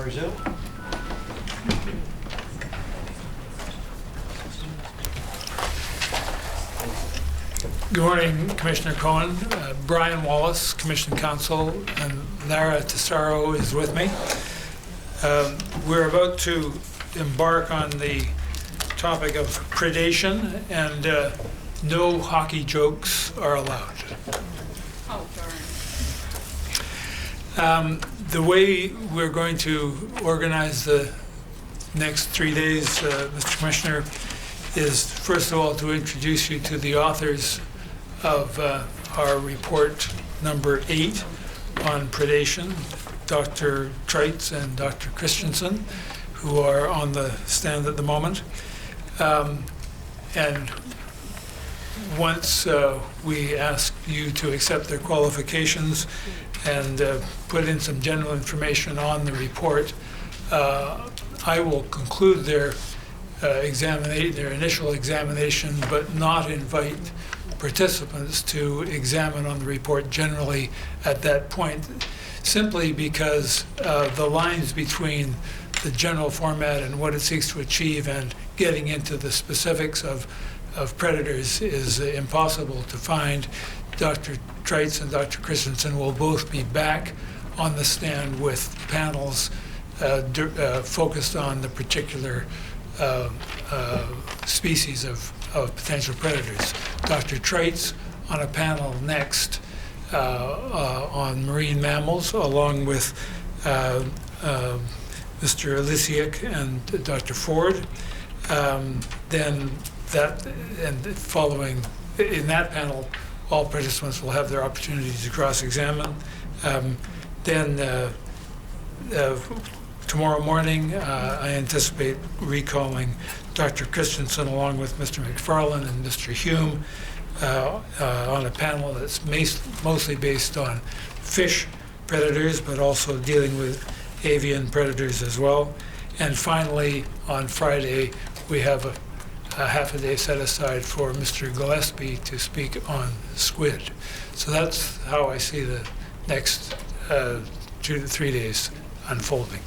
resume. Good morning, Commissioner Cohen. Brian Wallace, Commission Counsel, and Lara Tesaro is with me. We're about to embark on the topic of predation, and no hockey jokes are allowed. Oh, darn. The way we're going to organize the next 3 days, Mr. Commissioner, is first of all to introduce you to the authors of our report number 8 on predation, Dr. Treitz and Dr. Christensen, who are on the stand at the moment. And once we ask you to accept their qualifications and put in some general information on the report, I will conclude their initial examination, but not invite participants to examine on the report generally at that point, simply because the lines between the general format and what it seeks to achieve and getting into the specifics of predators is impossible to find. Dr. Treitz and Dr. Christensen will both be back on the stand with panels focused on the particular species of potential predators. Dr. Treitz on a panel next on marine mammals, along with Mr. Elisiak and Dr. Ford. Then that, and following in that panel, all participants will have their opportunity to cross-examine. Then tomorrow morning, I anticipate recalling Dr. Christensen along with Mr. McFarland and Mr. Hume on a panel that's mostly based on fish predators, but also dealing with avian predators as well. And finally, on Friday, we have a half a day set aside for Mr. Gillespie to speak on squid. So that's how I see the next 2 to 3 days unfolding.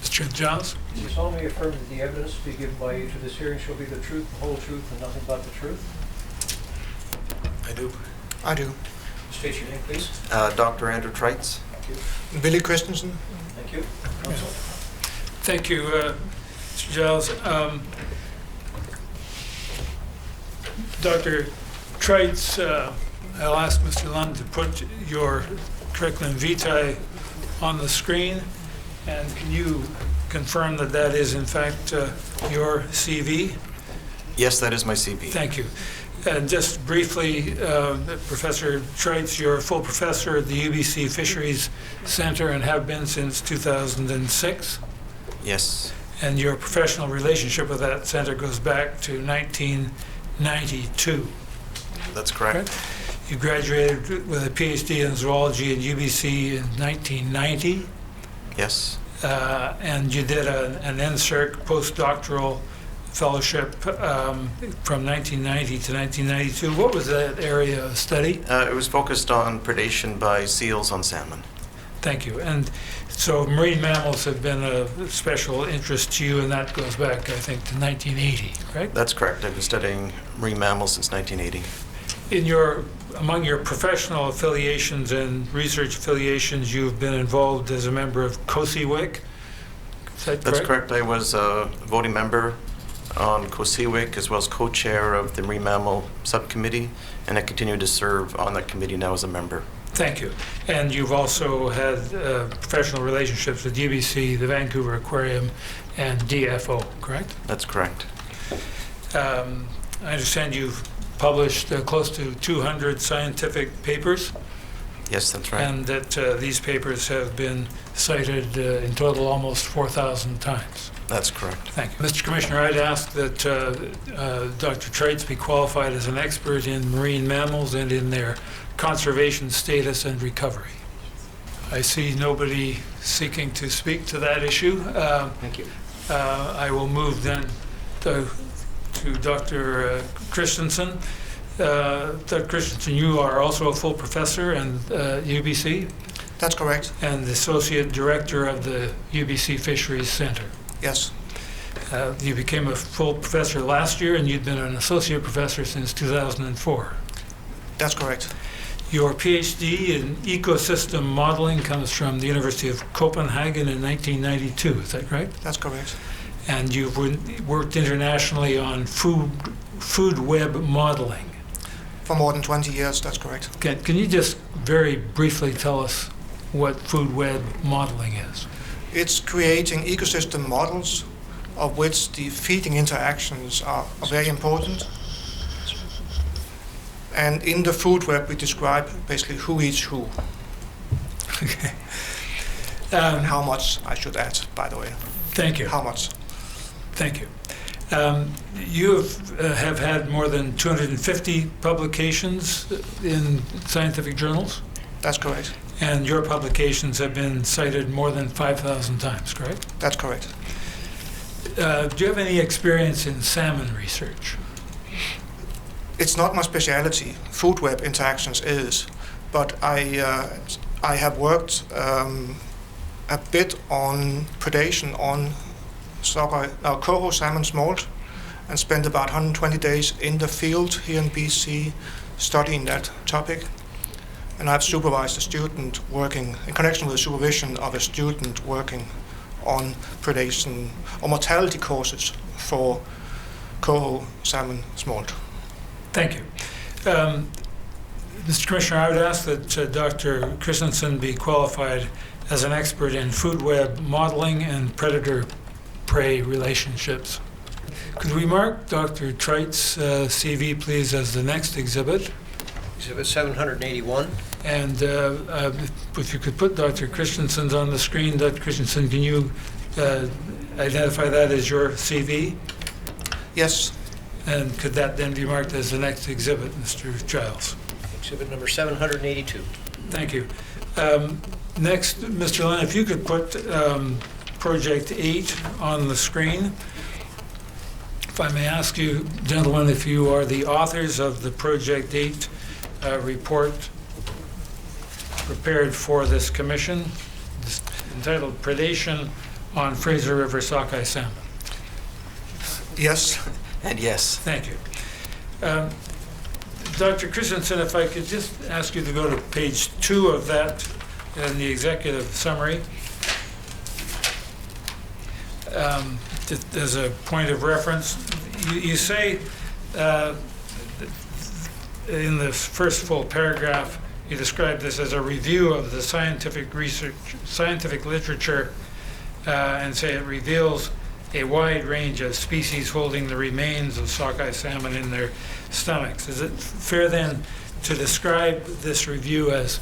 Mr. Johns? Do you solemnly affirm that the evidence to be given by you to this hearing shall be the truth, the whole truth, and nothing but the truth? I do. I do. State your name, please. Dr. Andrew Treitz. Thank you. Billy Christensen. Thank you. Counsel. Thank you, Mr. Giles. Dr. Treitz, I'll ask Mr. Lund to put your curriculum vitae on the screen, and can you confirm that that is in fact your CV? Yes, that is my CV. Thank you. And just briefly, Professor Treitz, you're a full professor at the UBC Fisheries Center and have been since 2006. Yes. And your professional relationship with that center goes back to 1992. That's correct. You graduated with a PhD in zoology at UBC in 1990. Yes. And you did an NSERC postdoctoral fellowship from 1990 to 1992. What was that area of study? It was focused on predation by seals on salmon. Thank you. And so marine mammals have been a special interest to you, and that goes back, I think, to 1980, right? That's correct. I've been studying marine mammals since 1980. Among your professional affiliations and research affiliations, you've been involved as a member of COSEWIC. Is that correct? That's correct. I was a voting member on COSEWIC as well as co-chair of the Marine Mammal Subcommittee, and I continue to serve on that committee now as a member. Thank you. And you've also had professional relationships with UBC, the Vancouver Aquarium, and DFO, correct? That's correct. I understand you've published close to 200 scientific papers. Yes, that's right. And that these papers have been cited in total almost 4,000 times. That's correct. Thank you. Mr. Commissioner, I'd ask that Dr. Treitz be qualified as an expert in marine mammals and in their conservation status and recovery. I see nobody seeking to speak to that issue. Thank you. I will move then to Dr. Christensen. Dr. Christensen, you are also a full professor at UBC. That's correct. and the Associate Director of the UBC Fisheries Center. Yes. You became a full professor last year, and you'd been an associate professor since 2004. That's correct. Your PhD in ecosystem modeling comes from the University of Copenhagen in 1992, is that correct? That's correct. And you've worked internationally on food web modeling. For more than 20 years, that's correct. Can you just very briefly tell us what food web modeling is? It's creating ecosystem models of which the feeding interactions are very important. And in the food web, we describe basically who eats who. Okay. And how much, I should add, by the way. Thank you. How much? Thank you. You have had more than 250 publications in scientific journals, That's correct. and your publications have been cited more than 5,000 times, correct? That's correct. Do you have any experience in salmon research? It's not my specialty. Food web interactions is, but I have worked a bit on predation on coho salmon smolt, and spent about 120 days in the field here in BC studying that topic. And I've supervised a student working in connection with the supervision of a student working on predation or mortality causes for coho salmon smolt. Thank you. Mr. Commissioner, I would ask that Dr. Christensen be qualified as an expert in food web modeling and predator-prey relationships. Could we mark Dr. Treit's CV, please, as the next exhibit? Exhibit 781. And if you could put Dr. Christensen's on the screen. Dr. Christensen, can you identify that as your CV? Yes. And could that then be marked as the next exhibit, Mr. Giles? Exhibit number 782. Thank you. Next, Mr. Lynn, if you could put Project 8 on the screen. If I may ask you, gentlemen, if you are the authors of the Project 8 report prepared for this commission, entitled Predation on Fraser River Sockeye Salmon. Yes. And yes. Thank you. Dr. Christensen, if I could just ask you to go to page 2 of that in the executive summary. Just as a point of reference, you say in the first full paragraph, you describe this as a review of the scientific literature, and say it reveals a wide range of species holding the remains of sockeye salmon in their stomachs. Is it fair then to describe this review as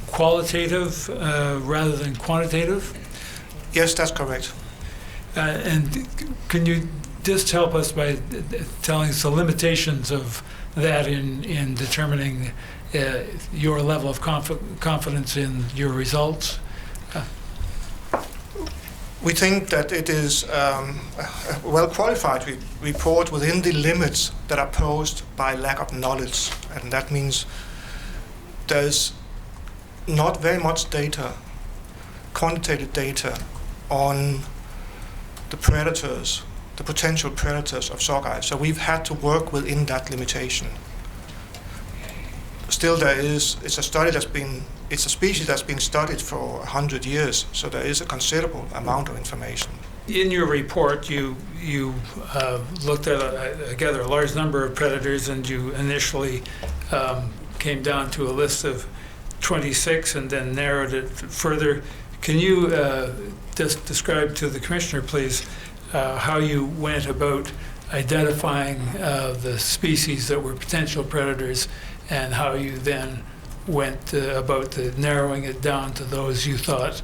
qualitative rather than quantitative? Yes, that's correct. And can you just help us by telling us the limitations of that in determining your level of confidence in your results? We think that it is a well-qualified report within the limits that are posed by lack of knowledge. And that means there's not very much data, quantitative data, on the predators, the potential predators of sockeye. So we've had to work within that limitation. Still, it's a species that's been studied for 100 years, so there is a considerable amount of information. In your report, you looked at, I gather, a large number of predators, and you initially came down to a list of 26 and then narrowed it further. Can you just describe to the Commissioner, please, how you went about identifying the species that were potential predators, and how you then went about narrowing it down to those you thought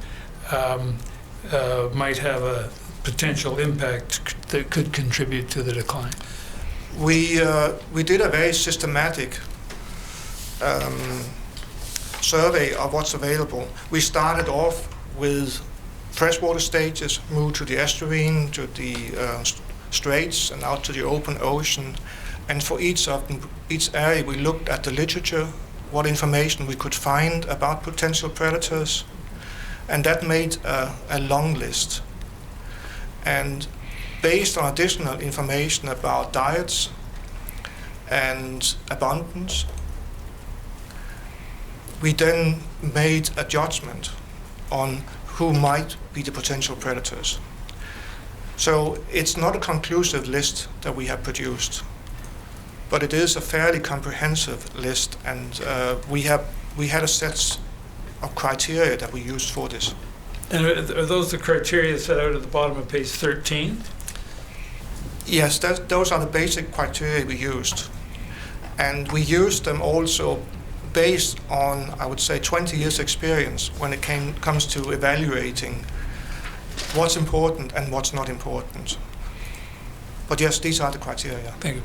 might have a potential impact that could contribute to the decline? We did a very systematic survey of what's available. We started off with freshwater stages, moved to the estuarine, to the straits, and out to the open ocean. And for each area, we looked at the literature, what information we could find about potential predators, and that made a long list. And based on additional information about diets and abundance, we then made a judgment on who might be the potential predators. So it's not a conclusive list that we have produced, but it is a fairly comprehensive list, and we had a set of criteria that we used for this. And are those the criteria set out at the bottom of page 13? Yes, those are the basic criteria we used. And we used them also based on, I would say, 20 years experience when it comes to evaluating what's important and what's not important. But yes, these are the criteria. Thank you.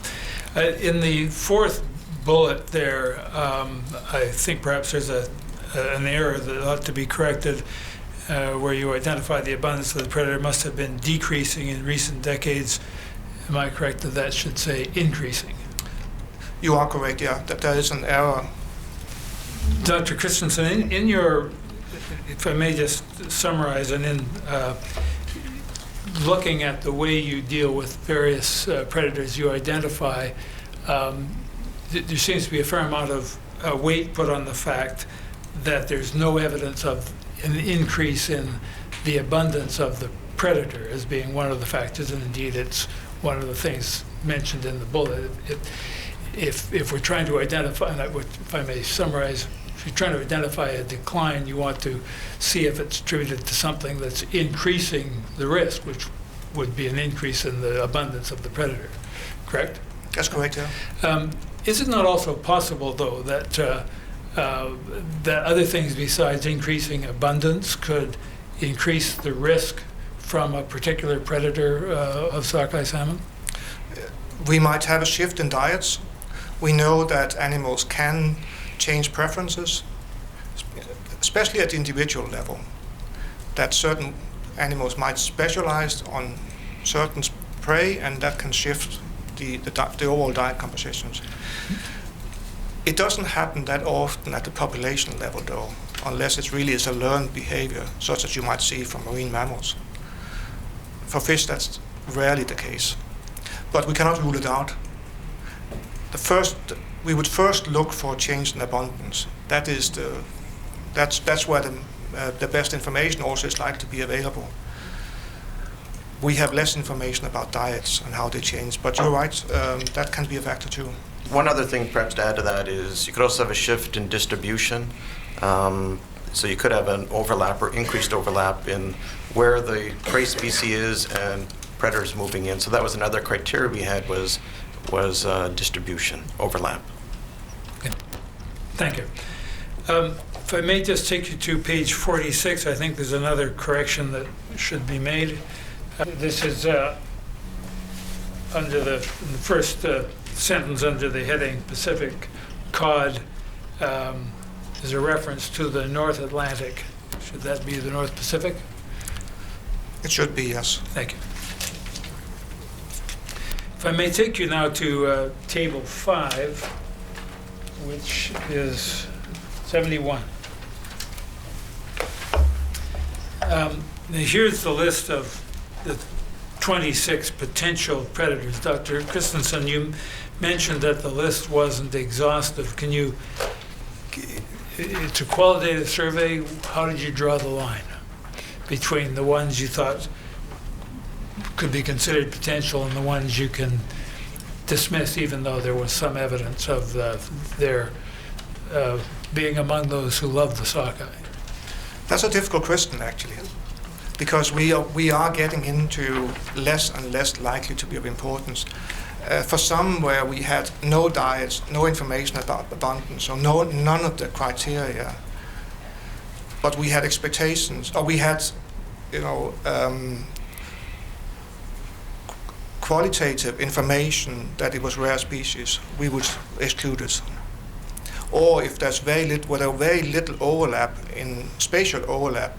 In the fourth bullet there, I think perhaps there's an error that ought to be corrected, where you identify the abundance of the predator must have been decreasing in recent decades. Am I correct that that should say increasing? You are correct, yeah, that there is an error. Dr. Christensen, in your, if I may just summarize, and in looking at the way you deal with various predators you identify, there seems to be a fair amount of weight put on the fact that there's no evidence of an increase in the abundance of the predator as being one of the factors, and indeed it's one of the things mentioned in the bullet. If we're trying to identify, and if I may summarize, if you're trying to identify a decline, you want to see if it's attributed to something that's increasing the risk, which would be an increase in the abundance of the predator, correct? That's correct, yeah. Is it not also possible, though, that that other things besides increasing abundance could increase the risk from a particular predator of sockeye salmon? We might have a shift in diets. We know that animals can change preferences, especially at the individual level, that certain animals might specialize on certain prey, and that can shift the overall diet compositions. It doesn't happen that often at the population level, though, unless it really is a learned behavior, such as you might see from marine mammals. For fish, that's rarely the case, but we cannot rule it out. We would first look for change in abundance. That's where the best information also is likely to be available. We have less information about diets and how they change, but you're right, that can be a factor too. One other thing perhaps to add to that is you could also have a shift in distribution. So you could have an overlap or increased overlap in where the prey species is and predators moving in. So that was another criteria we had was distribution, overlap. Okay. Thank you. If I may just take you to page 46, I think there's another correction that should be made. This is under the first sentence under the heading Pacific cod. There's a reference to the North Atlantic. Should that be the North Pacific? It should be, yes. Thank you. If I may take you now to Table 5, which is 71. Here's the list of the 26 potential predators. Dr. Christensen, you mentioned that the list wasn't exhaustive. Can you, it's a qualitative survey, how did you draw the line between the ones you thought could be considered potential and the ones you can dismiss even though there was some evidence of their being among those who love the sockeye? That's a difficult question, actually, because we are getting into less and less likely to be of importance. For some where we had no diets, no information about abundance, or none of the criteria, but we had expectations, or we had, qualitative information that it was rare species, we would exclude it. Or if there's very little overlap in spatial overlap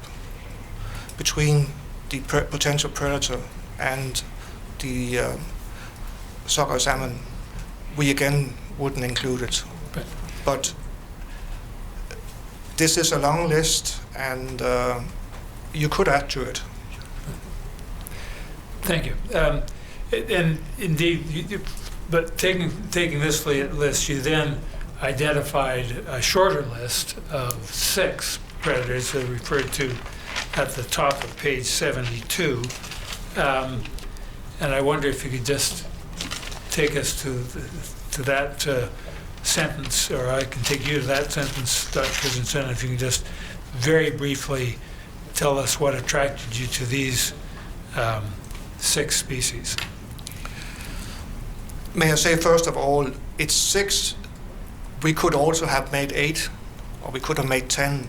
between the potential predator and the sockeye salmon, we again wouldn't include it. Right. But this is a long list, and you could add to it. Thank you. And indeed, but taking this list, you then identified a shorter list of 6 predators that are referred to at the top of page 72. And I wonder if you could just take us to that sentence, or I can take you to that sentence, Dr. Christensen, if you can just very briefly tell us what attracted you to these 6 species. May I say, first of all, it's 6. We could also have made 8, or we could have made 10.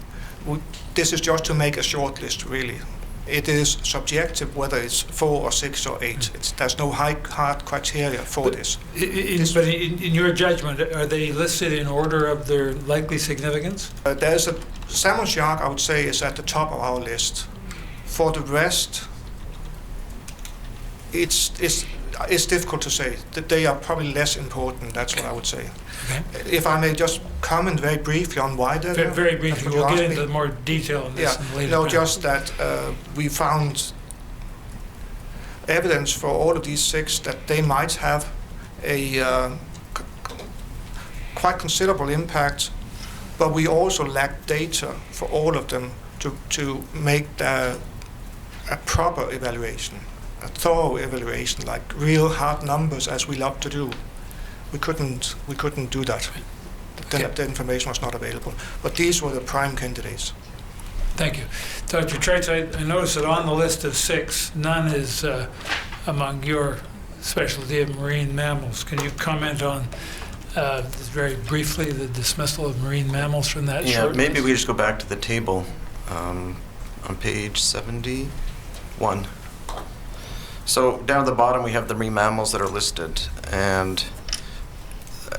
This is just to make a short list, really. It is subjective whether it's 4 or 6 or 8. There's no hard criteria for this. But in your judgment, are they listed in order of their likely significance? There's a salmon shark, I would say, is at the top of our list. For the rest, it's difficult to say. That they are probably less important. That's what I would say. Okay. If I may just comment very briefly on why they're there. Very briefly, That's what we'll you get asked into me. more detail on this in later. No, panel. just that we found evidence for all of these 6 that they might have a quite considerable impact, but we also lack data for all of them to make a proper evaluation, a thorough evaluation, like real hard numbers, as we love to do. We couldn't do that. The information was not available. But these were the prime candidates. Thank you. Dr. Treitz, I noticed that on the list of 6, none is among your specialty of marine mammals. Can you comment on, just very briefly, the dismissal of marine mammals from that Yeah, short maybe list? we just go back to the table on page 71. So down at the bottom, we have the marine mammals that are listed, and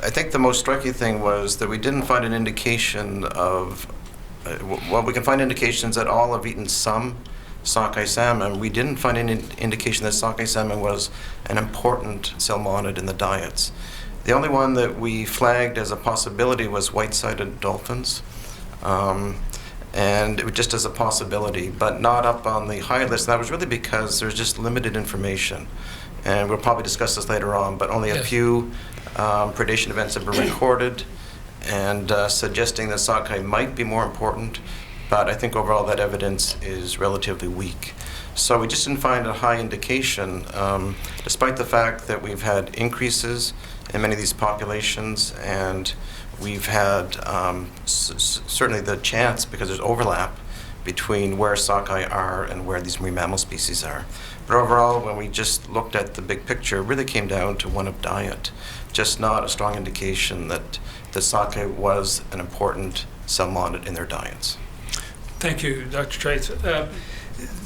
I think the most striking thing was that we didn't find an indication of, well, we can find indications that all have eaten some sockeye salmon. We didn't find any indication that sockeye salmon was an important salmonid in the diets. The only one that we flagged as a possibility was white-sided dolphins, and it was just as a possibility, but not up on the high list. And that was really because there's just limited information. And we'll probably discuss this later on, but only a few predation events have been recorded, and suggesting that sockeye might be more important, but I think overall that evidence is relatively weak. So we just didn't find a high indication, despite the fact that we've had increases in many of these populations, and we've had certainly the chance, because there's overlap between where sockeye are and where these marine mammal species are. But overall, when we just looked at the big picture, it really came down to one of diet, just not a strong indication that the sockeye was an important salmonid in their diets. Thank you, Dr. Treitz.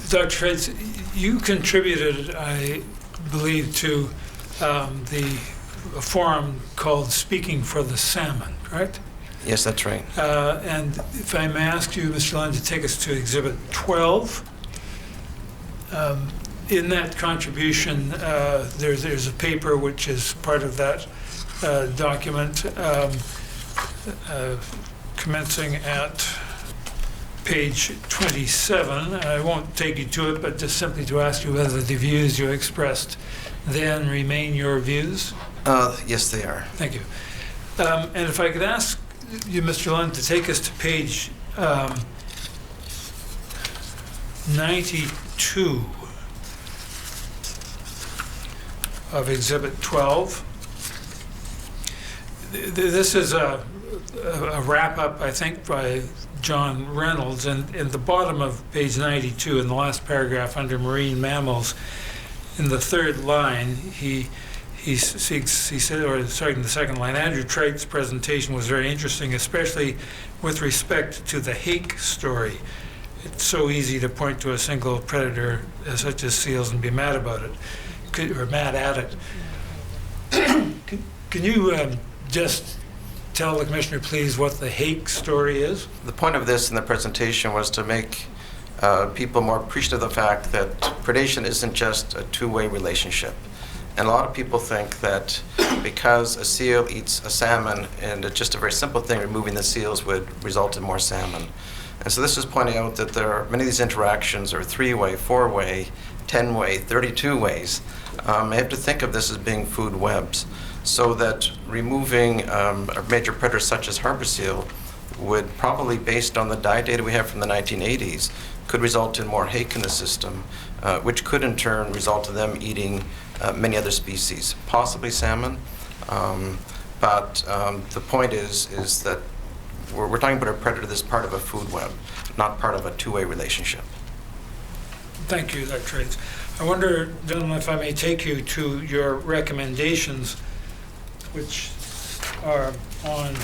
Dr. Treitz, you contributed, I believe, to a forum called Speaking for the Salmon, correct? Yes, that's right. And if I may ask you, Mr. Lund, to take us to Exhibit 12. In that contribution, there's a paper which is part of that document, commencing at page 27. I won't take you to it, but just simply to ask you whether the views you expressed then remain your views. Yes, they are. Thank you. And if I could ask you, Mr. Lund, to take us to page 92 of Exhibit 12. This is a wrap-up, I think, by John Reynolds. And in the bottom of page 92, in the last paragraph under marine mammals, in the third line, he said, or sorry, in the second line, Andrew Treit's presentation was very interesting, especially with respect to the hake story. It's so easy to point to a single predator such as seals and be mad about it, or mad at it. Can you just tell the Commissioner, please, what the hake story is? The point of this in the presentation was to make people more appreciative of the fact that predation isn't just a two-way relationship. And a lot of people think that because a seal eats a salmon, and it's just a very simple thing, removing the seals would result in more salmon. And so this is pointing out that there are many of these interactions are 3-way, 4-way, 10-way, 32 ways. You have to think of this as being food webs, so that removing a major predator such as harbor seal would probably, based on the diet data we have from the 1980s, could result in more hake in the system, which could in turn result in them eating many other species, possibly salmon. But the point is that we're talking about a predator that's part of a food web, not part of a 2-way relationship. Thank you, Dr. Trades. I wonder, gentlemen, if I may take you to your recommendations, which are on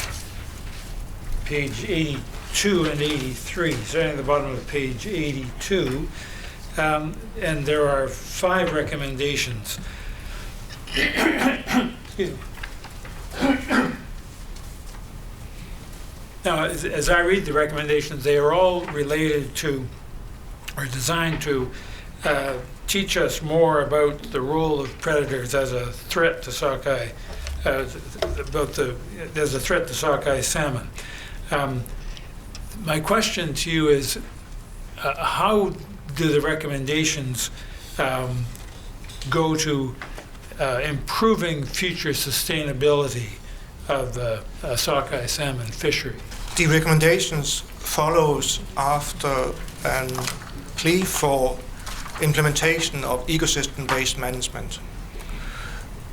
page 82 and 83, starting at the bottom of page 82. And there are 5 recommendations. Excuse me. Now, as I read the recommendations, they are all related to, or designed to, teach us more about the role of predators as a threat to sockeye, as a threat to sockeye salmon. My question to you is, how do the recommendations go to improving future sustainability of the sockeye salmon fishery? The recommendations follows after a plea for implementation of ecosystem-based management.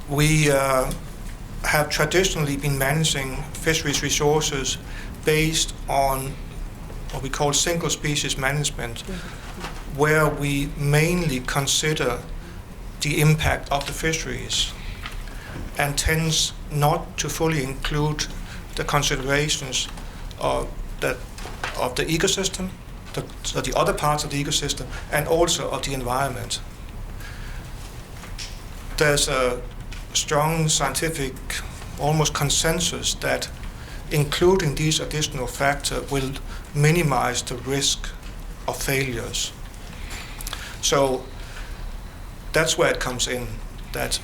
We have traditionally been managing fisheries resources based on what we call single species management, where we mainly consider the impact of the fisheries and tends not to fully include the considerations of the ecosystem, the other parts of the ecosystem, and also of the environment. There's a strong scientific, almost consensus that including these additional factors will minimize the risk of failures. So that's where it comes in, that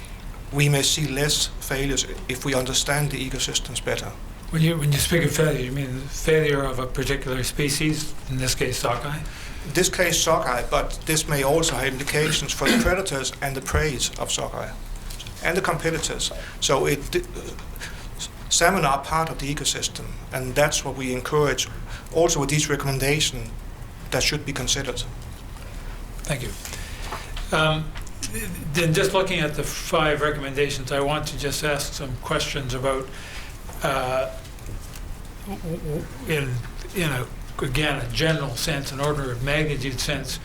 we may see less failures if we understand the ecosystems better. When you speak of failure, you mean failure of a particular species, in this case sockeye? In this case sockeye, but this may also have implications for the predators and the prey of sockeye, and the competitors. So salmon are part of the ecosystem, and that's what we encourage also with these recommendations that should be considered. Thank you. Then just looking at the 5 recommendations, I want to just ask some questions about, again, a general sense, an order of magnitude sense,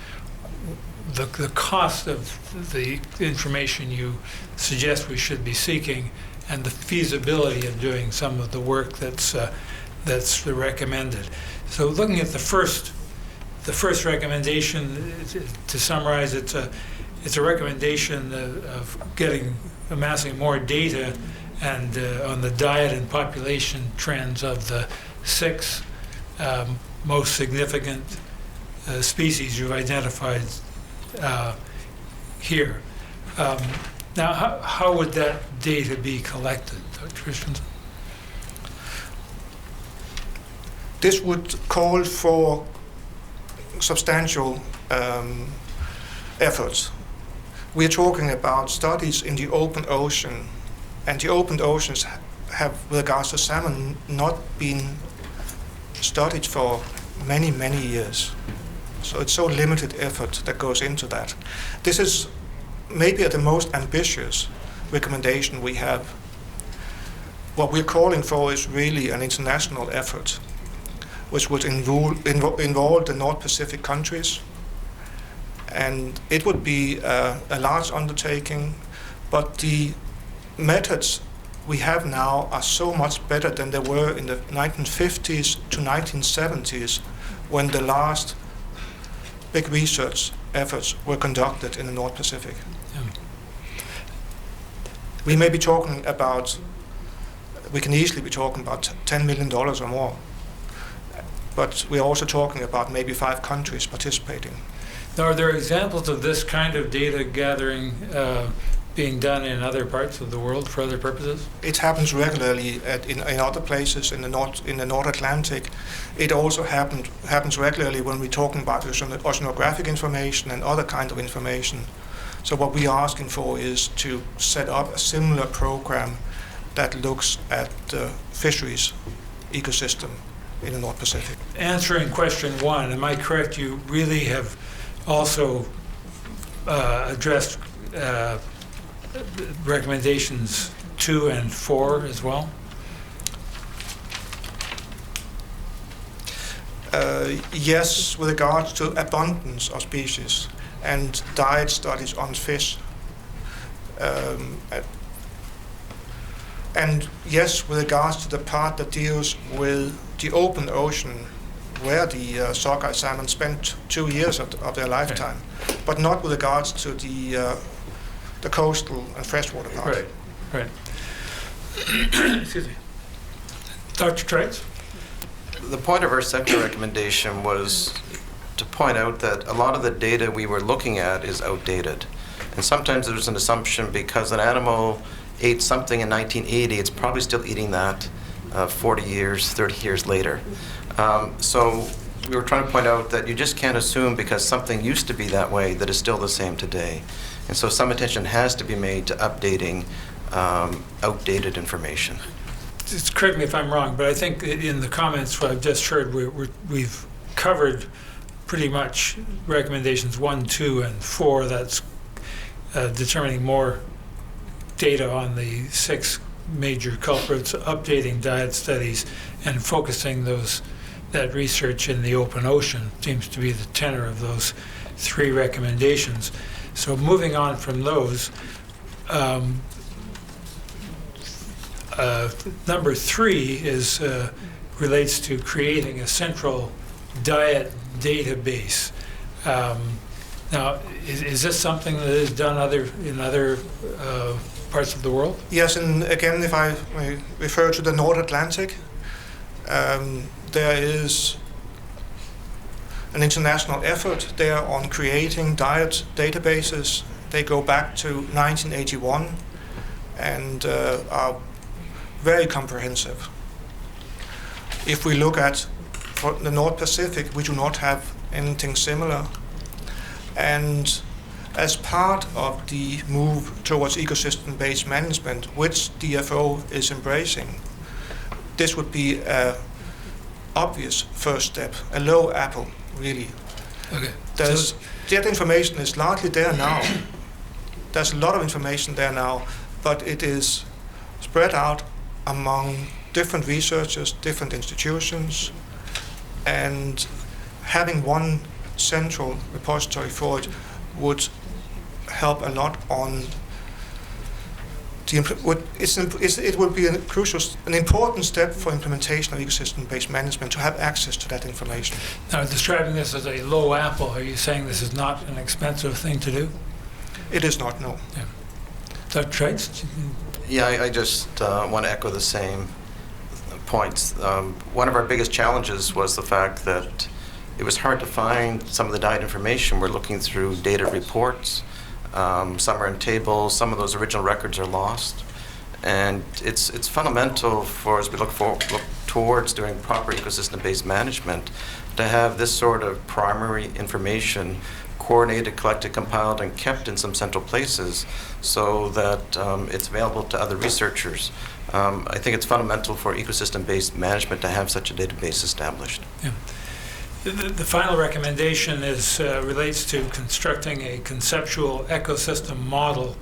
the cost of the information you suggest we should be seeking, and the feasibility of doing some of the work that's recommended. So, looking at the first recommendation, to summarize, it's a recommendation of amassing more data and on the diet and population trends of the 6 most significant species you've identified here. Now, how would that data be collected, Dr. Christensen? This would call for substantial efforts. We're talking about studies in the open ocean, and the open oceans have, with regards to salmon, not been studied for many, many years. So it's so limited effort that goes into that. This is maybe the most ambitious recommendation we have. What we're calling for is really an international effort, which would involve the North Pacific countries. And it would be a large undertaking, but the methods we have now are so much better than they were in the 1950s to 1970s, when the last big research efforts were conducted in the North Pacific. Yeah. We may be talking about, we can easily be talking about $10 million or more, but we're also talking about maybe 5 countries participating. Now, are there examples of this kind of data gathering being done in other parts of the world for other purposes? It happens regularly in other places in the North Atlantic. It also happens regularly when we're talking about oceanographic information and other kind of information. So what we are asking for is to set up a similar program that looks at the fisheries ecosystem in the North Pacific. Answering question one, am I correct? You really have also addressed recommendations 2 and 4 as well? Yes, with regards to abundance of species and diet studies on fish. And yes, with regards to the part that deals with the open ocean, where the sockeye salmon spent 2 years of their lifetime, but not with regards to the coastal and freshwater part. Right. Excuse me. Dr. Treitz? The point of our second recommendation was to point out that a lot of the data we were looking at is outdated. And sometimes there's an assumption because an animal ate something in 1980, it's probably still eating that 40 years, 30 years later. So we were trying to point out that you just can't assume because something used to be that way that it's still the same today. And so some attention has to be made to updating outdated information. Just correct me if I'm wrong, but I think in the comments what I've just heard, we've covered pretty much recommendations 1, 2, and 4. That's determining more data on the 6 major culprits, updating diet studies, and focusing that research in the open ocean seems to be the tenor of those 3 recommendations. So moving on from those, number 3 is relates to creating a central diet database. Now, is this something that is done in other parts of the world? Yes, and again, if I may refer to the North Atlantic, there is an international effort there on creating diet databases. They go back to 1981 and are very comprehensive. If we look at for the North Pacific, we do not have anything similar. And as part of the move towards ecosystem-based management, which DFO is embracing, this would be an obvious first step, a low apple, really. Okay. That information is largely there now. There's a lot of information there now, but it is spread out among different researchers, different institutions, and having one central repository for it would help a lot on it would be an important step for implementation of ecosystem-based management to have access to that information. Now, describing this as a low apple, are you saying this is not an expensive thing to do? It is not, no. Yeah. Dr. Treitz? Yeah, I just want to echo the same points. One of our biggest challenges was the fact that it was hard to find some of the diet information. We're looking through data reports. Some are in tables. Some of those original records are lost. And it's fundamental for, as we look towards doing proper ecosystem-based management, to have this sort of primary information coordinated, collected, compiled, and kept in some central places so that it's available to other researchers. I think it's fundamental for ecosystem-based management to have such a database established. Yeah. The final recommendation relates to constructing a conceptual ecosystem model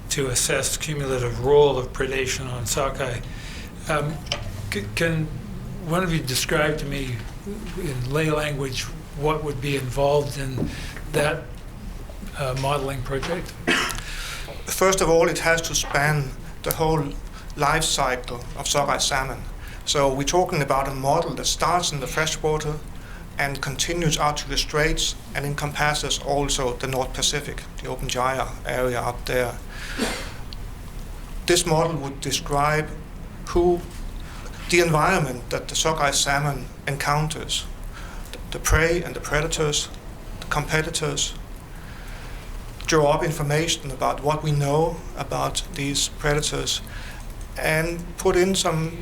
to assess cumulative role of predation on sockeye. Can one of you describe to me in lay language what would be involved in that modeling project? First of all, it has to span the whole life cycle of sockeye salmon. So we're talking about a model that starts in the freshwater and continues out to the Straits and encompasses also the North Pacific, the open gyre area up there. This model would describe the environment that the sockeye salmon encounters, the prey and the predators, the competitors, draw up information about what we know about these predators and put in some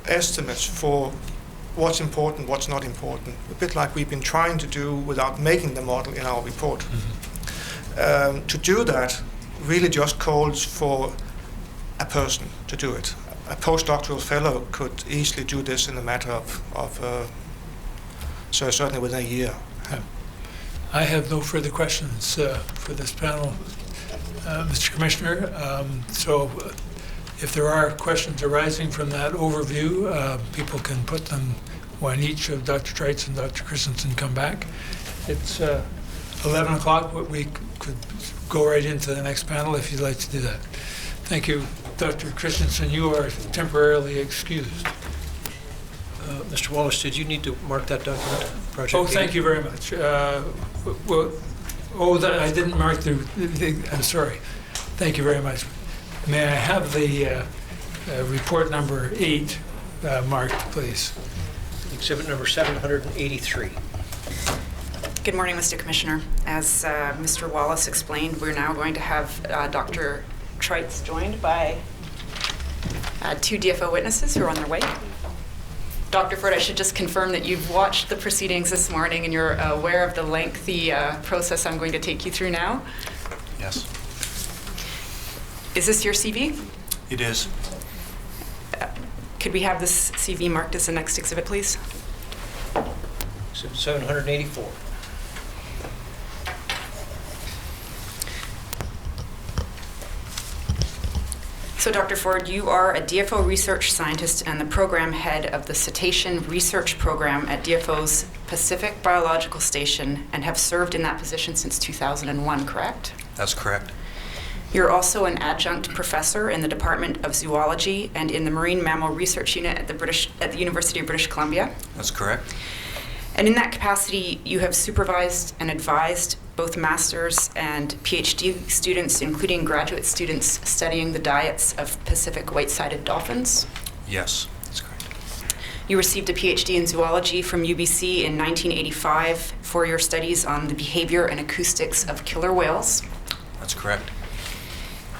estimates for what's important, what's not important, a bit like we've been trying to do without making the model in our report. To do that really just calls for a person to do it. A postdoctoral fellow could easily do this in a matter of so certainly within a year. I have no further questions for this panel, Mr. Commissioner. So if there are questions arising from that overview, people can put them when each of Dr. Treitz and Dr. Christensen come back. It's 11 o'clock, but we could go right into the next panel if you'd like to do that. Thank you. Dr. Christensen, you are temporarily excused. Mr. Wallace, did you need to mark that document? Project Oh, thank you very much. I didn't mark I'm sorry. Thank you very much. May I have the report number 8 marked, please? Exhibit number 783. Good morning, Mr. Commissioner. As Mr. Wallace explained, we're now going to have Dr. Treitz joined by 2 DFO witnesses who are on their way. Dr. Ford, I should just confirm that you've watched the proceedings this morning and you're aware of the lengthy process I'm going to take you through now. Yes, Is this your CV? it is. Could we have this CV marked as the next exhibit, please? Exhibit 784. So, Dr. Ford, you are a DFO research scientist and the program head of the Cetacean Research Program at DFO's Pacific Biological Station and have served in that position since 2001, correct? That's correct. You're also an adjunct professor in the Department of Zoology and in the Marine Mammal Research Unit at the University of British Columbia. That's correct. And in that capacity, you have supervised and advised both master's and PhD students, including graduate students, studying the diets of Pacific white-sided dolphins. Yes, that's correct. You received a PhD in zoology from UBC in 1985 for your studies on the behavior and acoustics of killer whales. That's correct.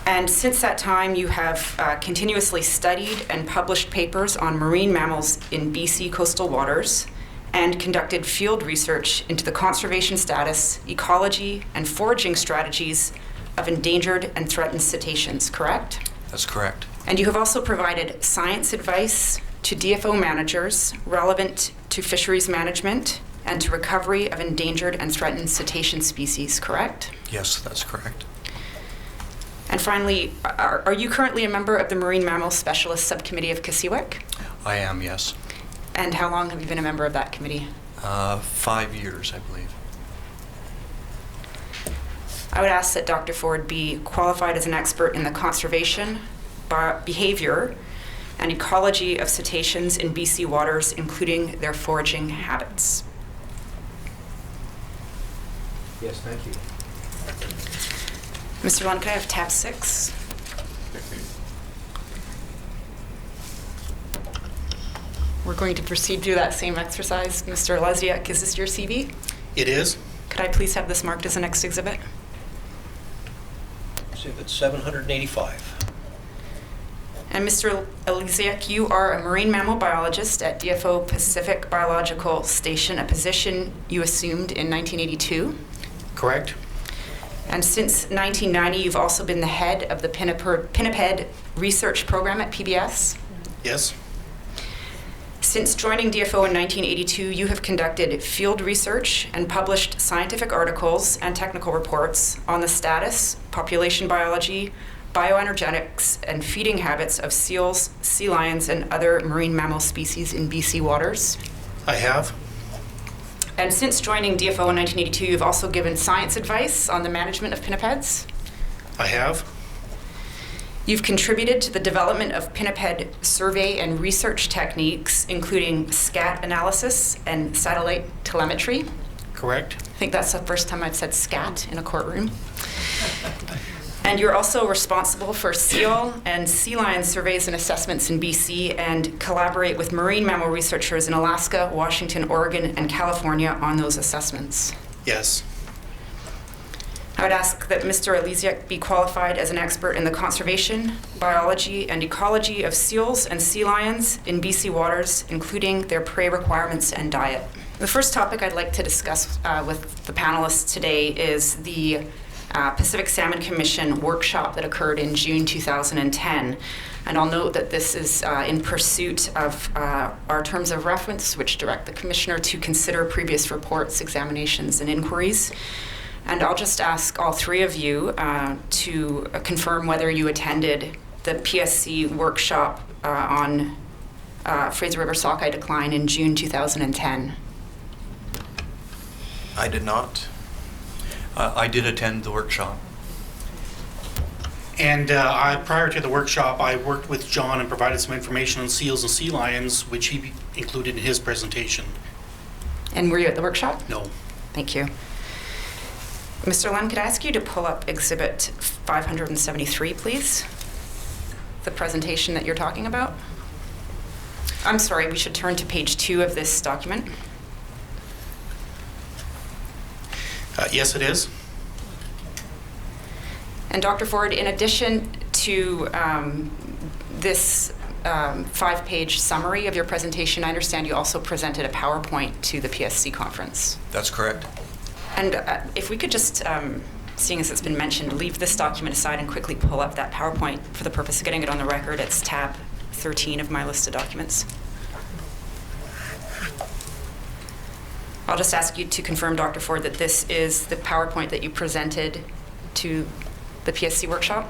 And since that time, you have continuously studied and published papers on marine mammals in BC coastal waters and conducted field research into the conservation status, ecology, and foraging strategies of endangered and threatened cetaceans, correct? That's correct. And you have also provided science advice to DFO managers relevant to fisheries management and to recovery of endangered and threatened cetacean species, correct? Yes, that's correct. And finally, are you currently a member of the Marine Mammal Specialist Subcommittee of CSIWIC? I am, yes. And how long have you been a member of that committee? 5 years, I believe. I would ask that Dr. Ford be qualified as an expert in the conservation, behavior, and ecology of cetaceans in BC waters, including their foraging habits. Yes, thank you. Mr. Lund, can I have tab 6? We're going to proceed through that same exercise. Mr. Lesniak, is this your CV? It is. Could I please have this marked as the next exhibit? Exhibit 785. And Mr. Elisiak, you are a marine mammal biologist at DFO Pacific Biological Station, a position you assumed in 1982. Correct. And since 1990, you've also been the head of the Pinniped Research Program at PBS. Yes. Since joining DFO in 1982, you have conducted field research and published scientific articles and technical reports on the status, population biology, bioenergetics, and feeding habits of seals, sea lions, and other marine mammal species in BC waters. I have. And since joining DFO in 1982, you've also given science advice on the management of pinnipeds. I have. You've contributed to the development of pinniped survey and research techniques, including SCAT analysis and satellite telemetry. Correct. I think that's the first time I've said SCAT in a courtroom. And you're also responsible for seal and sea lion surveys and assessments in BC and collaborate with marine mammal researchers in Alaska, Washington, Oregon, and California on those assessments. Yes. I would ask that Mr. Elysiak be qualified as an expert in the conservation, biology, and ecology of seals and sea lions in BC waters, including their prey requirements and diet. The first topic I'd like to discuss with the panelists today is the Pacific Salmon Commission workshop that occurred in June 2010. And I'll note that this is in pursuit of our terms of reference, which direct the Commissioner to consider previous reports, examinations, and inquiries. And I'll just ask all three of you to confirm whether you attended the PSC workshop on Fraser River sockeye decline in June 2010. I did not. I did attend the workshop. And prior to the workshop, I worked with John and provided some information on seals and sea lions, which he included in his presentation. And were you at the workshop? No. Thank you. Mr. Lund, could I ask you to pull up Exhibit 573, please? The presentation that you're talking about. I'm sorry, we should turn to page 2 of this document. Yes, it is. And Dr. Ford, in addition to this 5-page summary of your presentation, I understand you also presented a PowerPoint to the PSC conference. That's correct. And if we could just, seeing as it's been mentioned, leave this document aside and quickly pull up that PowerPoint for the purpose of getting it on the record. It's tab 13 of my list of documents. I'll just ask you to confirm, Dr. Ford, that this is the PowerPoint that you presented to the PSC workshop?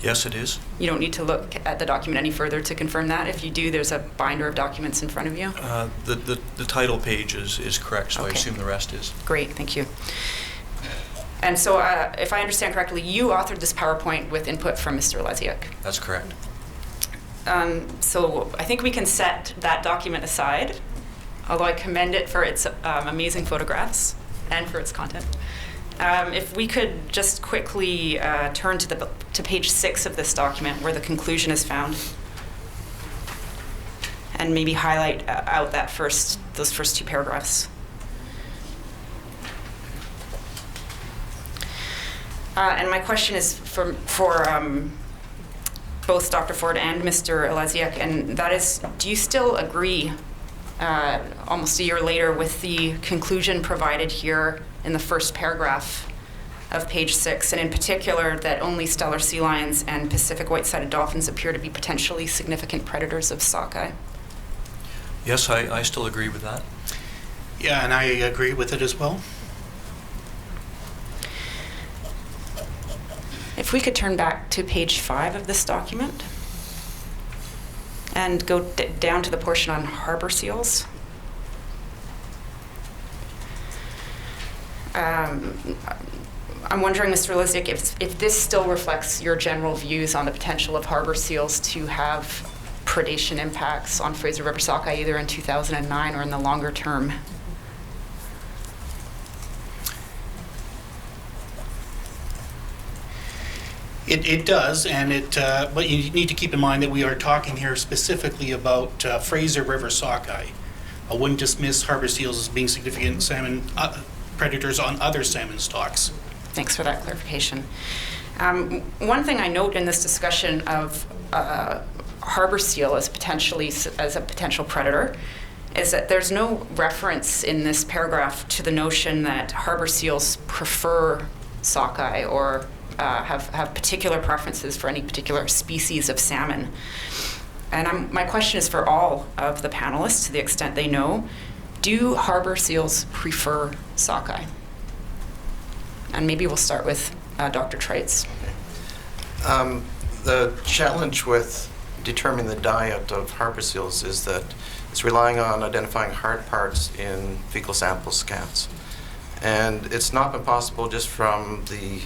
Yes, it is. You don't need to look at the document any further to confirm that. If you do, there's a binder of documents in front of you. The title page is correct, so I Okay. assume the rest is. Great, thank you. And so if I understand correctly, you authored this PowerPoint with input from Mr. Elysiak. That's correct. So I think we can set that document aside, although I commend it for its amazing photographs and for its content. If we could just quickly turn to page 6 of this document where the conclusion is found, and maybe highlight out those first 2 paragraphs. And my question is for both Dr. Ford and Mr. Elysiak, and that is, do you still agree almost a year later with the conclusion provided here in the first paragraph of page 6, and in particular that only Steller sea lions and Pacific white-sided dolphins appear to be potentially significant predators of sockeye? Yes, I still agree with that. Yeah, and I agree with it as well. If we could turn back to page 5 of this document and go down to the portion on harbor seals. I'm wondering, Mr. Elysiak, if this still reflects your general views on the potential of harbor seals to have predation impacts on Fraser River sockeye either in 2009 or in the longer term. It does, and but you need to keep in mind that we are talking here specifically about Fraser River sockeye. I wouldn't dismiss harbor seals as being significant salmon predators on other salmon stocks. Thanks for that clarification. One thing I note in this discussion of harbor seal as a potential predator is that there's no reference in this paragraph to the notion that harbor seals prefer sockeye or have particular preferences for any particular species of salmon. And my question is for all of the panelists, to the extent they know, do harbor seals prefer sockeye? And maybe we'll start with Dr. Treitz. The challenge with determining the diet of harbor seals is that it's relying on identifying hard parts in fecal sample scats. And it's not been possible just from the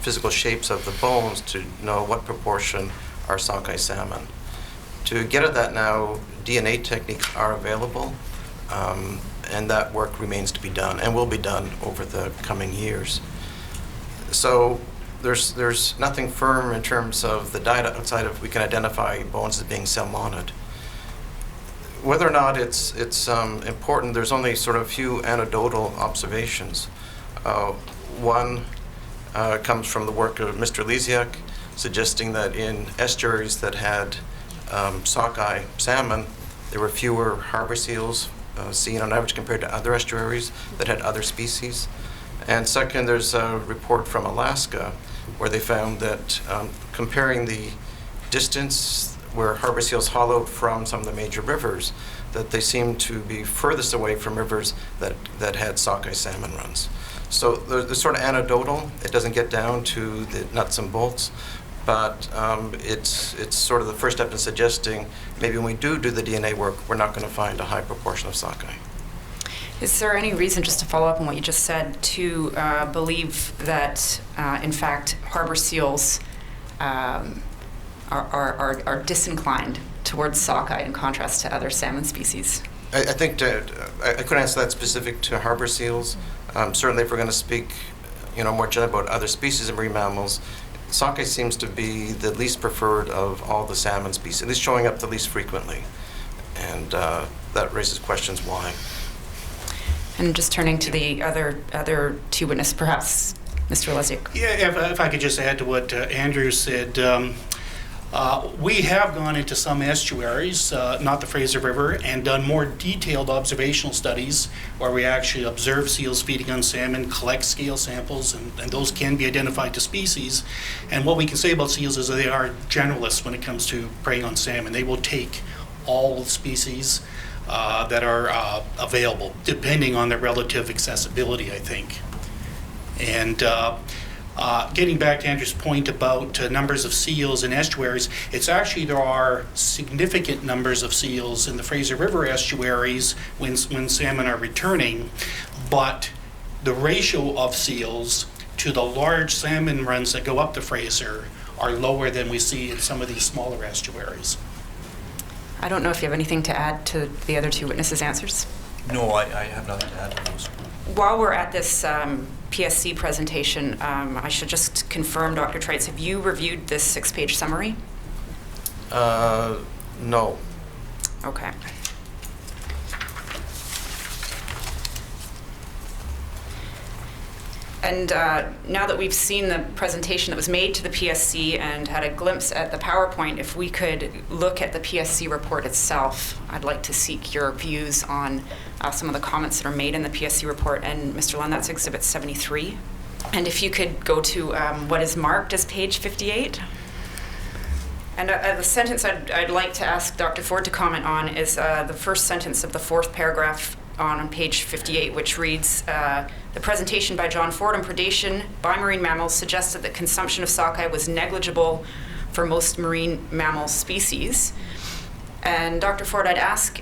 physical shapes of the bones to know what proportion are sockeye salmon. To get at that now, DNA techniques are available, and that work remains to be done and will be done over the coming years. So there's nothing firm in terms of the diet outside of we can identify bones as being salmonid. Whether or not it's important, there's only sort of few anecdotal observations. One, comes from the work of Mr. Lisiak, suggesting that in estuaries that had sockeye salmon, there were fewer harbor seals seen on average compared to other estuaries that had other species. And second, there's a report from Alaska where they found that comparing the distance where harbor seals hollowed from some of the major rivers, that they seem to be furthest away from rivers that had sockeye salmon runs. So they're sort of anecdotal. It doesn't get down to the nuts and bolts, but it's sort of the first step in suggesting maybe when we do the DNA work, we're not going to find a high proportion of sockeye. Is there any reason, just to follow up on what you just said, to believe that, in fact, harbor seals are disinclined towards sockeye in contrast to other salmon species? I think I couldn't answer that specific to harbor seals. Certainly, if we're going to speak, more generally about other species of marine mammals, sockeye seems to be the least preferred of all the salmon species, at least showing up the least frequently, and that raises questions why. And just turning to the other two witnesses, perhaps Mr. Lesiak. Yeah, if I could just add to what Andrew said. We have gone into some estuaries, not the Fraser River, and done more detailed observational studies where we actually observe seals feeding on salmon, collect scale samples, and those can be identified to species. And what we can say about seals is that they are generalists when it comes to preying on salmon. They will take all species that are available, depending on their relative accessibility, I think. And getting back to Andrew's point about numbers of seals in estuaries, it's actually there are significant numbers of seals in the Fraser River estuaries when salmon are returning, but the ratio of seals to the large salmon runs that go up the Fraser are lower than we see in some of these smaller estuaries. I don't know if you have anything to add to the other two witnesses' answers. No, I have nothing to add to those. While we're at this PSC presentation, I should just confirm, Dr. Trites, have you reviewed this 6-page summary? No. Okay. And now that we've seen the presentation that was made to the PSC and had a glimpse at the PowerPoint, if we could look at the PSC report itself, I'd like to seek your views on some of the comments that are made in the PSC report. And Mr. Lund, that's Exhibit 73. And if you could go to what is marked as page 58. And the sentence I'd like to ask Dr. Ford to comment on is the first sentence of the 4th paragraph on page 58, which reads, the presentation by John Ford on predation by marine mammals suggested that consumption of sockeye was negligible for most marine mammal species. And Dr. Ford, I'd ask,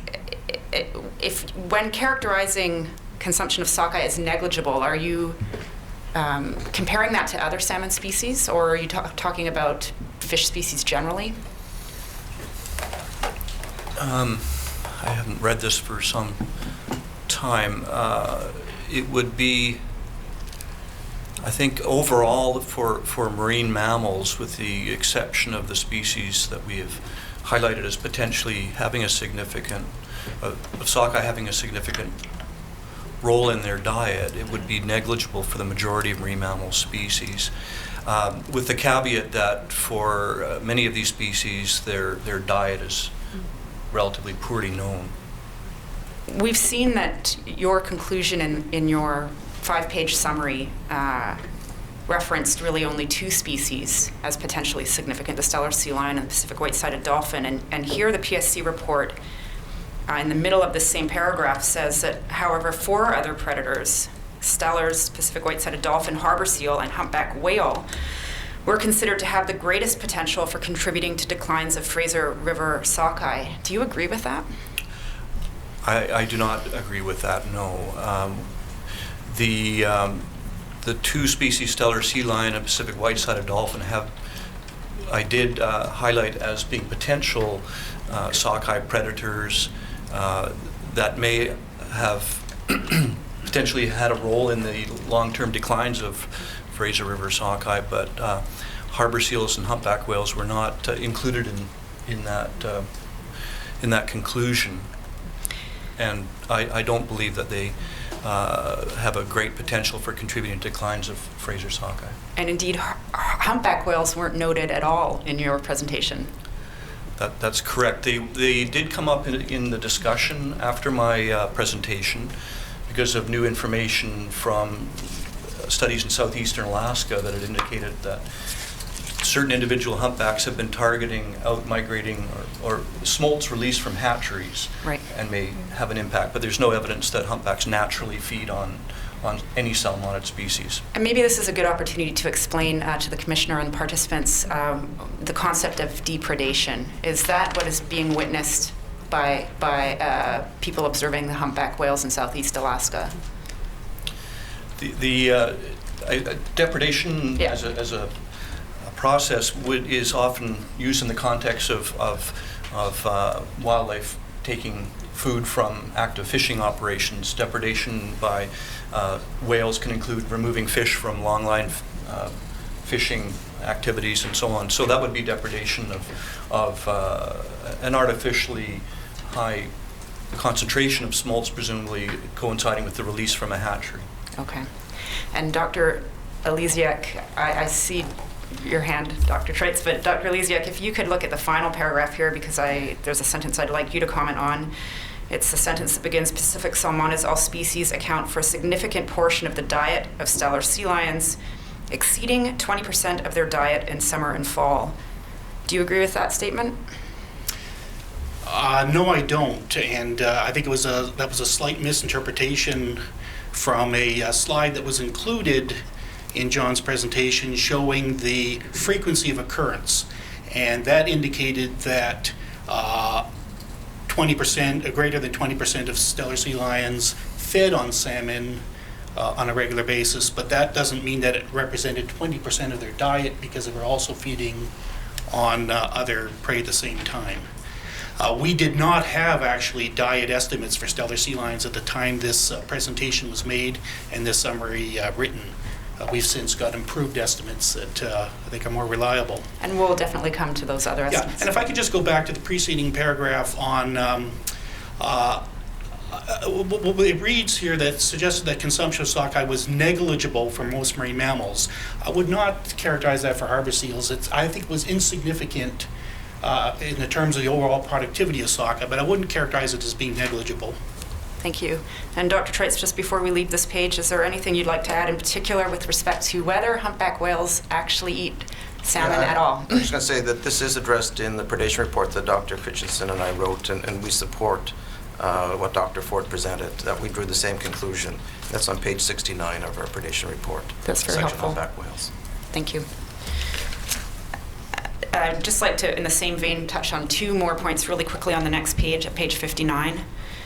if when characterizing consumption of sockeye as negligible, are you comparing that to other salmon species, or are you talking about fish species generally? I haven't read this for some time. It would be, I think, overall for marine mammals, with the exception of the species that we have highlighted as potentially having a significant, of sockeye having a significant role in their diet, it would be negligible for the majority of marine mammal species, with the caveat that for many of these species, their diet is relatively poorly known. We've seen that your conclusion in your 5-page summary referenced really only 2 species as potentially significant, the Steller sea lion and the Pacific white-sided dolphin. And here the PSC report in the middle of this same paragraph says that, however, 4 other predators, Stellers, Pacific white-sided dolphin, harbor seal, and humpback whale, were considered to have the greatest potential for contributing to declines of Fraser River sockeye. Do you agree with that? I do not agree with that, no. The 2 species, Steller sea lion and Pacific white-sided dolphin, I did highlight as being potential sockeye predators that may have potentially had a role in the long-term declines of Fraser River sockeye, but harbor seals and humpback whales were not included in that conclusion. And I don't believe that they have a great potential for contributing to declines of Fraser sockeye. And indeed, humpback whales weren't noted at all in your presentation. That's correct. They did come up in the discussion after my presentation because of new information from studies in southeastern Alaska that had indicated that certain individual humpbacks have been targeting out-migrating or smolts released from hatcheries, Right. and may have an impact. But there's no evidence that humpbacks naturally feed on any salmonid species. And maybe this is a good opportunity to explain to the Commissioner and participants the concept of depredation. Is that what is being witnessed by people observing the humpback whales in southeast Alaska? The depredation Yeah. as a process is often used in the context of wildlife taking food from active fishing operations. Depredation by whales can include removing fish from longline fishing activities and so on. So that would be depredation of an artificially high concentration of smolts, presumably coinciding with the release from a hatchery. Okay. And Dr. Elysiak, I see your hand, Dr. Treitz, but Dr. Elysiak, if you could look at the final paragraph here, because there's a sentence I'd like you to comment on. It's the sentence that begins, Pacific salmonids, all species, account for a significant portion of the diet of Steller sea lions, exceeding 20% of their diet in summer and fall. Do you agree with that statement? No, I don't, and I think that was a slight misinterpretation from a slide that was included in John's presentation showing the frequency of occurrence, and that indicated that 20%, greater than 20% of Steller sea lions fed on salmon on a regular basis, but that doesn't mean that it represented 20% of their diet, because they were also feeding on other prey at the same time. We did not have actually diet estimates for Steller sea lions at the time this presentation was made and this summary written. We've since got improved estimates that I think are more reliable. And we'll definitely come to those other Yeah, estimates. and if I could just go back to the preceding paragraph on, it reads here that suggested that consumption of sockeye was negligible for most marine mammals. I would not characterize that for harbor seals. I think it was insignificant in the terms of the overall productivity of sockeye, but I wouldn't characterize it as being negligible. Thank you. And Dr. Treitz, just before we leave this page, is there anything you'd like to add in particular with respect to whether humpback whales actually eat salmon at all? I'm just going to say that this is addressed in the predation report that Dr. Christensen and I wrote, and we support what Dr. Ford presented, that we drew the same conclusion. That's on page 69 of our predation report. That's very section helpful. Humpback whales. Thank you. I'd just like to, in the same vein, touch on two more points really quickly on the next page, at page 59.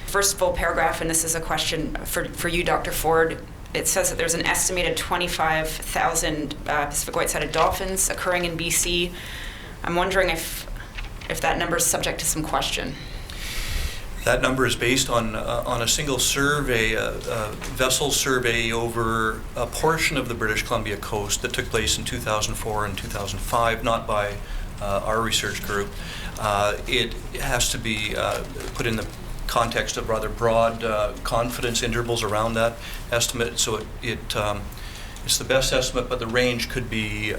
First full paragraph, and this is a question for you, Dr. Ford. It says that there's an estimated 25,000 Pacific white-sided dolphins occurring in BC. I'm wondering if that number is subject to some question. That number is based on a single survey, a vessel survey over a portion of the British Columbia coast that took place in 2004 and 2005, not by our research group. It has to be put in the context of rather broad confidence intervals around that estimate, so it's the best estimate, but the range could be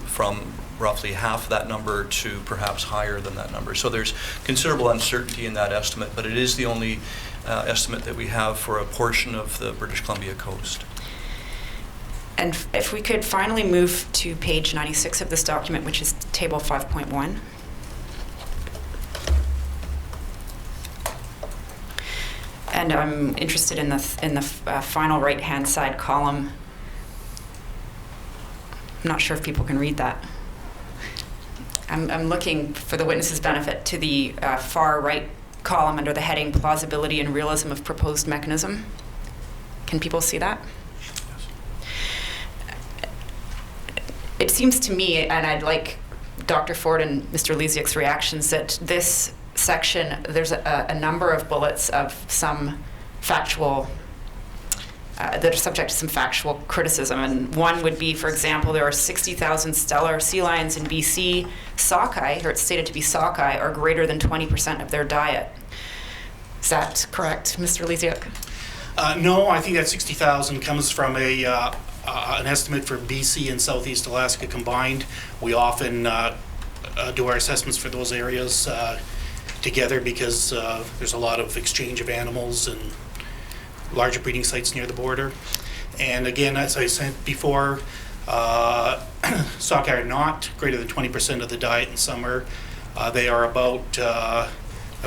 from roughly half that number to perhaps higher than that number. So there's considerable uncertainty in that estimate, but it is the only estimate that we have for a portion of the British Columbia coast. And if we could finally move to page 96 of this document, which is table 5.1. And I'm interested in the final right-hand side column. I'm not sure if people can read that. I'm looking, for the witness's benefit, to the far right column under the heading Plausibility and Realism of Proposed Mechanism. Can people see that? It seems to me, and I'd like Dr. Ford and Mr. Elysiak's reactions, that this section, there's a number of bullets of some factual, that are subject to some factual criticism. And one would be, for example, there are 60,000 Steller sea lions in BC. Sockeye, or it's stated to be sockeye, are greater than 20% of their diet. Is that correct, Mr. Elysiak? No, I think that 60,000 comes from an estimate for BC and Southeast Alaska combined. We often do our assessments for those areas together because there's a lot of exchange of animals and larger breeding sites near the border. And again, as I said before, sockeye are not greater than 20% of the diet in summer. They are about, I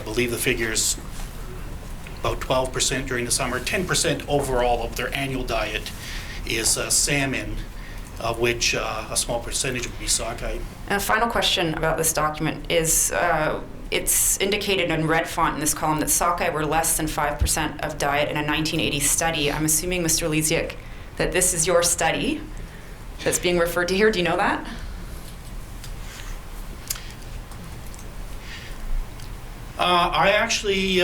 believe the figure is about 12% during the summer. 10% overall of their annual diet is salmon, of which a small percentage would be sockeye. And a final question about this document is, it's indicated in red font in this column that sockeye were less than 5% of diet in a 1980 study. I'm assuming, Mr. Lysiak, that this is your study that's being referred to here. Do you know that? I actually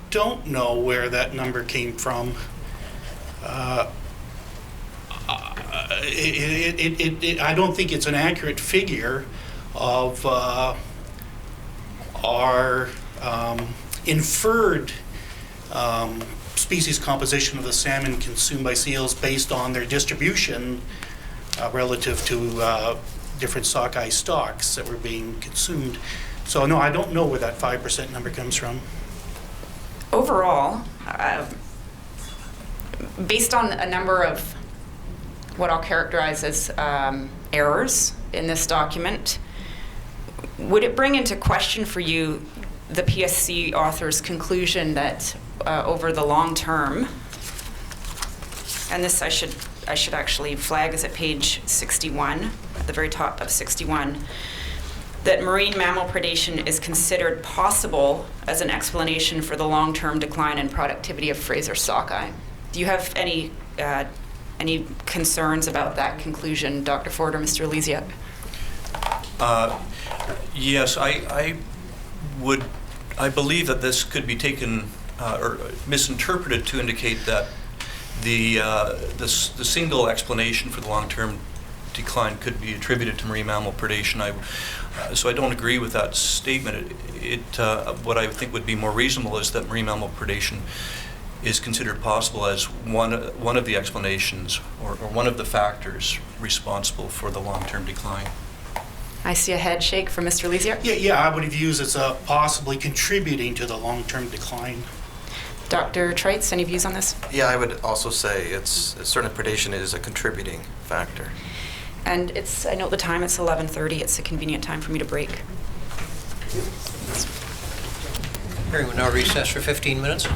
don't know where that number came from. I don't think it's an accurate figure of our inferred species composition of the salmon consumed by seals based on their distribution relative to different sockeye stocks that were being consumed. So no, I don't know where that 5% number comes from. Overall, based on a number of what I'll characterize as errors in this document, would it bring into question for you the PSC author's conclusion that over the long term, and this I should actually flag is at page 61, at the very top of 61, that marine mammal predation is considered possible as an explanation for the long-term decline in productivity of Fraser sockeye? Do you have any concerns about that conclusion, Dr. Ford or Mr. Lysiak? Yes, I believe that this could be taken or misinterpreted to indicate that the single explanation for the long-term decline could be attributed to marine mammal predation. So I don't agree with that statement. What I think would be more reasonable is that marine mammal predation is considered possible as one of the explanations or one of the factors responsible for the long-term decline. I see a head shake from Mr. Lysiak. Yeah, I would view as possibly contributing to the long-term decline. Dr. Trites, any views on this? Yeah, I would also say certainly predation is a contributing factor. And I note the time, it's 11:30. It's a convenient time for me to break. Hearing will now recess for 15 minutes.